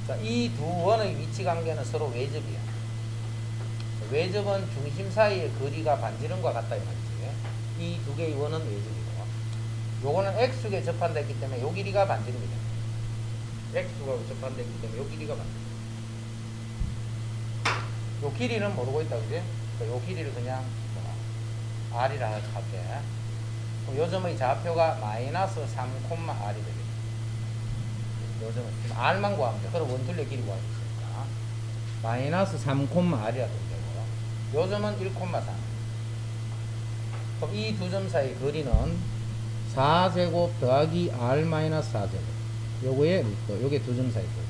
자, 이 두 원의 위치 관계는 서로 외접이야. 외접은 중심 사이의 거리가 반지름과 같다 이 말이지. 이 두 개의 원은 외접이고, 요거는 x축에 접한다 했기 때문에 요 길이가 반지름이다. x축하고 접한다 했기 때문에 요 길이가 반지름. 요 길이는 모르고 있다, 그지? 요 길이를 그냥 r이라 할게. 요 점의 좌표가 마이너스 3,r이 되겠다. 요즘은 r만 구하면 돼. 그럼 원둘레 길이 구할 수 있으니까 마이너스 3,r이라 되고 요즘은 1,4. 그럼 이 두 점 사이 거리는 4제곱 더하기 r 마이너스 4제곱. 요거에 루트. 요게 두 점 사이 거리.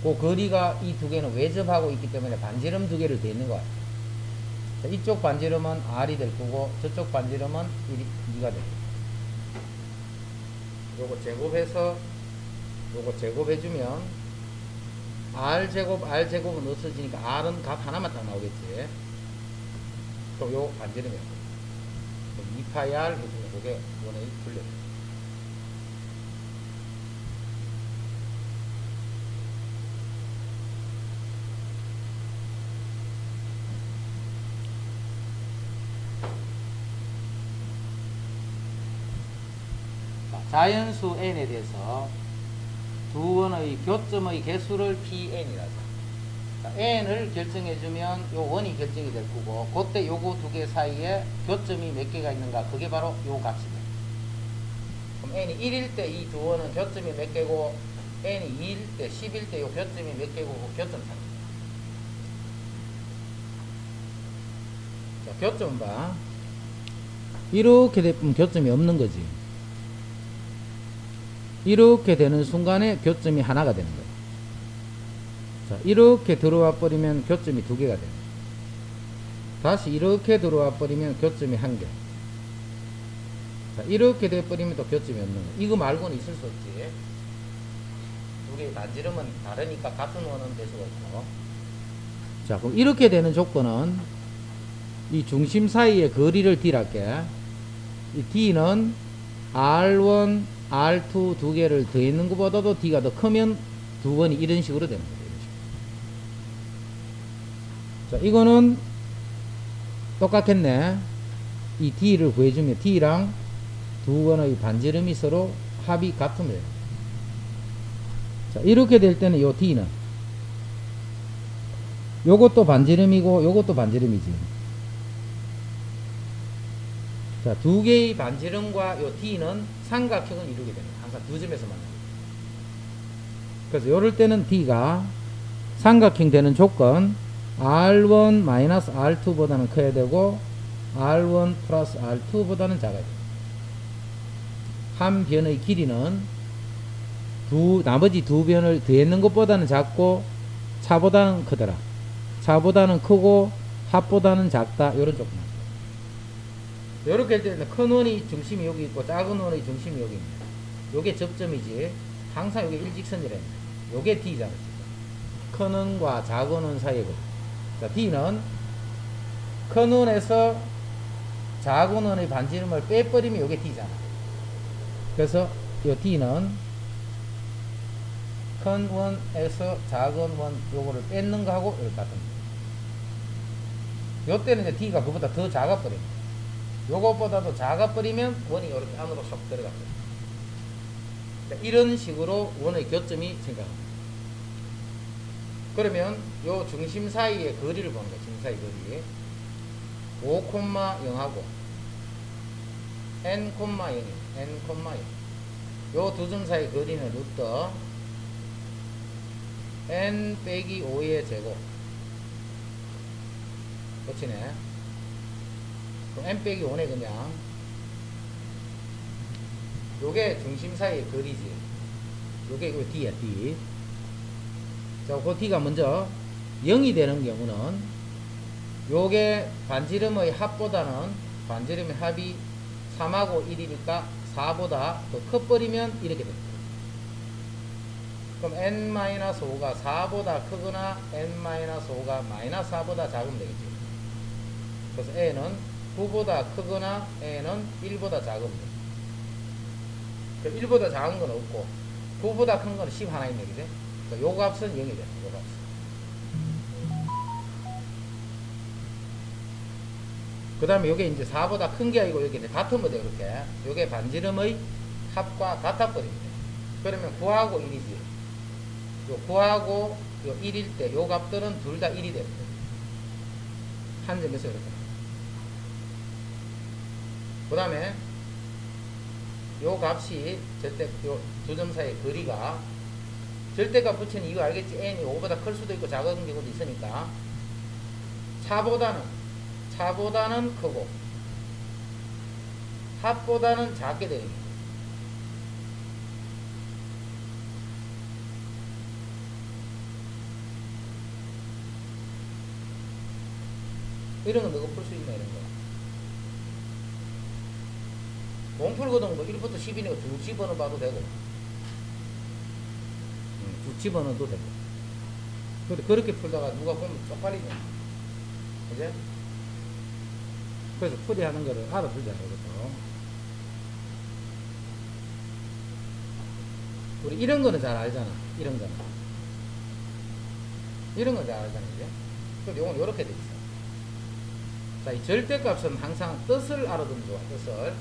그 거리가 이 두 개는 외접하고 있기 때문에 반지름 두 개를 대는 거야. 자, 이쪽 반지름은 r이 될 거고 저쪽 반지름은 2가 될 거고. 요거 제곱해서 요거 제곱해주면 r제곱은 없어지니까 r은 값 하나만 딱 나오겠지. 그럼 요 반지름이야. 2파이 r 해주면 요게 원의 둘레. 자연수 n에 대해서 두 원의 교점의 개수를 pn이라고. n을 결정해주면 요 원이 결정이 될 거고, 그때 요거 두 개 사이에 교점이 몇 개가 있는가, 그게 바로 요 값이다. 그럼 n이 1일 때 이 두 원은 교점이 몇 개고, n이 2일 때, 10일 때 요 교점이 몇 개고, 그 교점 사이. 자, 교점 봐. 이렇게 되면 교점이 없는 거지. 이렇게 되는 순간에 교점이 하나가 되는 거예요. 자, 이렇게 들어와 버리면 교점이 두 개가 돼요. 다시 이렇게 들어와 버리면 교점이 한 개. 자, 이렇게 돼 버리면 또 교점이 없는 거예요. 이거 말고는 있을 수 없지. 두 개의 반지름은 다르니까 같은 원은 될 수가 없고. 자, 그럼 이렇게 되는 조건은 이 중심 사이의 거리를 D랄게. 이 D는 R1, R2 두 개를 더 있는 것보다도 D가 더 크면 두 번이 이런 식으로 되는 거예요. 자, 이거는 똑같겠네. 이 D를 구해주면 D랑 두 번의 반지름이 서로 합이 같으면 돼요. 자, 이렇게 될 때는 요 D는 요것도 반지름이고 요것도 반지름이지. 자, 두 개의 반지름과 요 D는 삼각형을 이루게 됩니다. 항상 두 점에서 만나요. 그래서 요럴 때는 D가 삼각형 되는 조건 R1 R2보다는 커야 되고 R1 플러스 R2보다는 작아야 돼요. 한 변의 길이는 나머지 두 변을 더했는 것보다는 작고 차보다는 크더라. 차보다는 크고 합보다는 작다. 요런 조건. 요렇게 할 때는 큰 원의 중심이 여기 있고 작은 원의 중심이 여기 있습니다. 요게 접점이지. 항상 요게 일직선이랍니다. 요게 D잖아. 큰 원과 작은 원 사이에. 자, D는 큰 원에서 작은 원의 반지름을 빼버리면 요게 D잖아. 그래서 요 D는 큰 원에서 작은 원 요거를 뺏는 거하고 이렇게 같습니다. 요 때는 이제 D가 그보다 더 작아버립니다. 요것보다도 작아버리면 원이 이렇게 안으로 쏙 들어갑니다. 이런 식으로 원의 교점이 생각합니다. 그러면 요 중심 사이의 거리를 보는 거예요. 중심 사이 거리 5,0하고 n,0 n,0 요 두 점 사이 거리는 루트 n 빼기 5의 제곱. 그치네. n 빼기 5네 그냥. 요게 중심 사이의 거리지. 요게 D야 D. 자, 그 D가 먼저 0이 되는 경우는 요게 반지름의 합보다는 반지름의 합이 3하고 1이니까 4보다 더 커버리면 이렇게 됩니다. 그럼 n-5가 4보다 크거나 n-5가 마이너스 4보다 작으면 되겠지. 그래서 a는 9보다 크거나 a는 1보다 작으면 돼. 그럼 1보다 작은 건 없고 9보다 큰 건 10 하나 있네, 그지? 그러니까 요 값은 0이 돼. 요 값은. 그 다음에 요게 이제 4보다 큰 게 아니고 이렇게 같으면 돼, 이렇게. 요게 반지름의 합과 같아버립니다. 그러면 9하고 1이지. 요 9하고 요 1일 때 요 값들은 둘 다 1이 됩니다. 한 점에서 이렇게. 그 다음에 요 값이 절대 요 두 점 사이의 거리가 절대값 붙이는 이유 알겠지? n이 5보다 클 수도 있고 작은 경우도 있으니까 차보다는 크고 합보다는 작게 되는 거예요. 이런 건 너가 풀 수 있나, 이런 거. 못 풀거든. 뭐 1부터 10이니까 쭉 집어넣어봐도 되고 쭉 집어넣어도 되고. 근데 그렇게 풀다가 누가 보면 쪽팔리네, 그제? 그래서 풀이하는 거를 알아두잖아, 이것도. 우리 이런 거는 잘 알잖아. 이런 건 잘 알잖아, 이제. 그래서 요건 요렇게 돼 있어. 자, 이 절대값은 항상 뜻을 알아두면 좋아. 뜻을.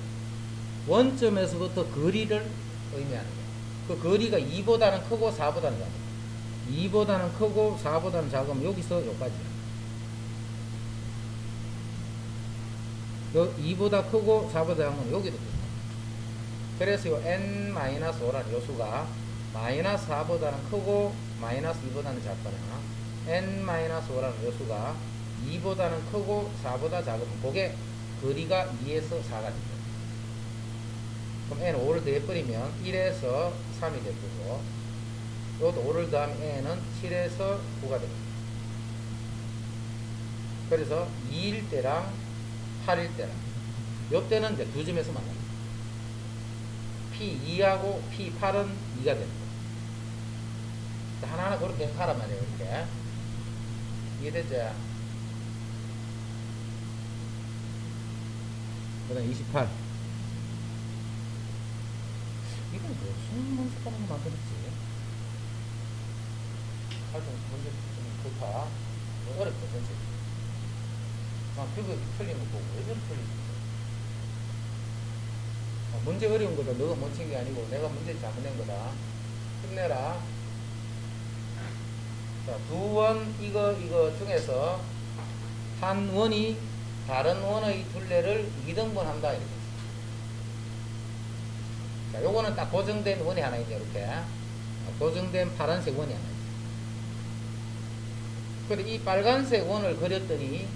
원점에서부터 거리를 의미하는 거야. 그 거리가 2보다는 크고 4보다는 작아. 2보다는 크고 4보다는 작으면 여기서 여기까지야. 2보다 크고 4보다 작으면 여기도 돼. 그래서 요 n-5라는 요수가 마이너스 4보다는 크고 마이너스 2보다는 작거나 n-5라는 요수가 2보다는 크고 4보다 작으면 그게 거리가 2에서 4가 됩니다. 그럼 n은 5를 더해버리면 1에서 3이 될 거고, 이것도 5를 더하면 n은 7에서 9가 됩니다. 그래서 2일 때랑 8일 때랑 요때는 이제 두 점에서 만납니다. P2하고 P8은 2가 됩니다. 하나하나 그렇게 하란 말이에요. 이렇게 이해되죠? 그 다음 28. 이건 무슨 문제가는 거 만들었지? 하여튼 문제 좀 좋다. 어렵다 전체. 그거 틀린 거 보고 왜 저렇게 틀리지? 문제 어려운 거다. 너가 못 친 게 아니고 내가 문제 잘못낸 거다. 힘내라. 자, 두 원 이거 중에서 한 원이 다른 원의 둘레를 2등분 한다 이렇게. 자, 요거는 딱 고정된 원이 하나 있네. 이렇게 고정된 파란색 원이 하나 있네. 그래 이 빨간색 원을 그렸더니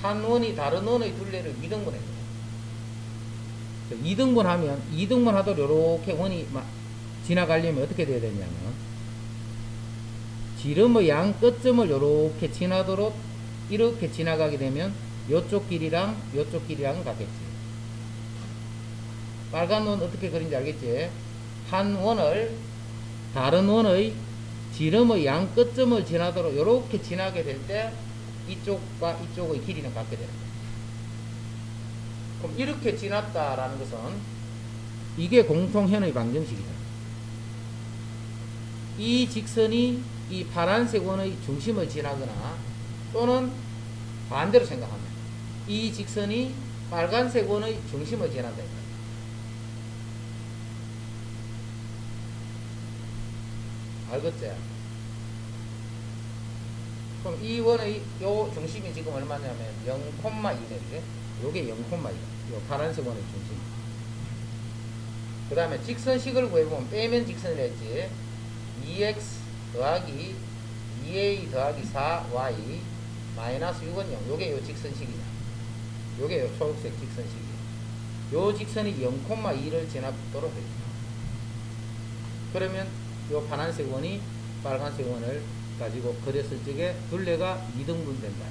한 원이 다른 원의 둘레를 2등분 했네. 2등분 하면 2등분 하도록 이렇게 원이 지나가려면 어떻게 돼야 되냐면 지름의 양 끝점을 이렇게 지나도록 이렇게 지나가게 되면 요쪽 길이랑 요쪽 길이랑 같겠지. 빨간 원 어떻게 그린지 알겠지? 한 원을 다른 원의 지름의 양 끝점을 지나도록 이렇게 지나게 될 때 이쪽과 이쪽의 길이는 같게 되는 거야. 그럼 이렇게 지났다라는 것은 이게 공통현의 방정식이다. 이 직선이 이 파란색 원의 중심을 지나거나 또는 반대로 생각하면 이 직선이 빨간색 원의 중심을 지난다. 알겠지? 그럼 이 원의 요 중심이 지금 얼마냐면 0,2네. 요게 0,2. 요 파란색 원의 중심. 그 다음에 직선식을 구해보면 빼면 직선이라 했지. 2x 더하기 2a 더하기 4y 마이너스 6은 0. 요게 요 직선식이냐. 요게 요 초록색 직선식이야. 요 직선이 0,2를 지나도록 해줍니다. 그러면 요 파란색 원이 빨간색 원을 가지고 그렸을 적에 둘레가 2등분 된다.